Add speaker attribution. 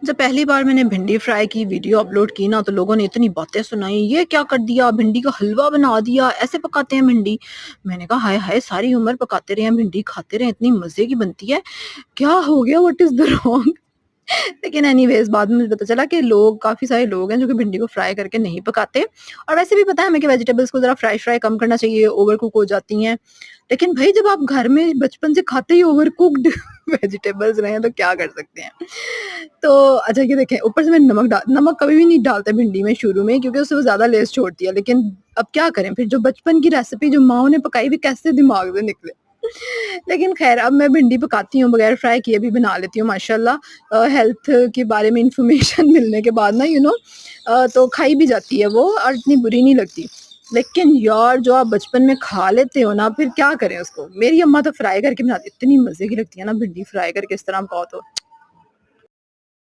Speaker 1: जब पहली बार मैंने भिंडी फ्राई की वीडियो अपलोड की ना तो लोगों ने इतनी बातें सुनाई, ये क्या कर दिया, भिंडी का हलवा बना दिया, ऐसे पकाते हैं भिंडी। मैंने कहा हाय हाय, सारी उम्र पकाते रहे हैं भिंडी, खाते रहे, इतनी मजे की बनती है, क्या हो गया, व्हाट इज द रॉन्ग। लेकिन एनीवेज़ बाद में मुझे पता चला कि लोग काफ़ी सारे लोग हैं जो कि भिंडी को फ्राई करके नहीं पकाते। और वैसे भी पता है हमें कि वेजिटेबल्स को ज़रा फ्राई-फ्राई कम करना चाहिए, ओवर कुक हो जाती हैं। लेकिन भई जब आप घर में बचपन से खाते ही ओवर कुक्ड वेजिटेबल्स रहे हैं तो क्या कर सकते हैं। तो अच्छा ये देखें, ऊपर से मैं नमक कभी भी नहीं डालते भिंडी में शुरू में, क्योंकि उससे वो ज़्यादा लेस छोड़ती है। लेकिन अब क्या करें, फिर जो बचपन की रेसिपी जो माँओं ने पकाई हुई कैसे दिमाग से निकले। लेकिन ख़ैर अब मैं भिंडी पकाती हूँ, बगैर फ्राई किए भी बना लेती हूँ माशाल्लाह। हेल्थ के बारे में इन्फॉर्मेशन मिलने के बाद ना तो खाई भी जाती है वो और इतनी बुरी नहीं लगती। लेकिन यार जो आप बचपन में खा लेते हो ना, फिर क्या करें उसको। मेरी अम्मा तो फ्राई करके बनाती, इतनी मज़े की लगती है ना भिंडी फ्राई करके इस तरह खाओ तो।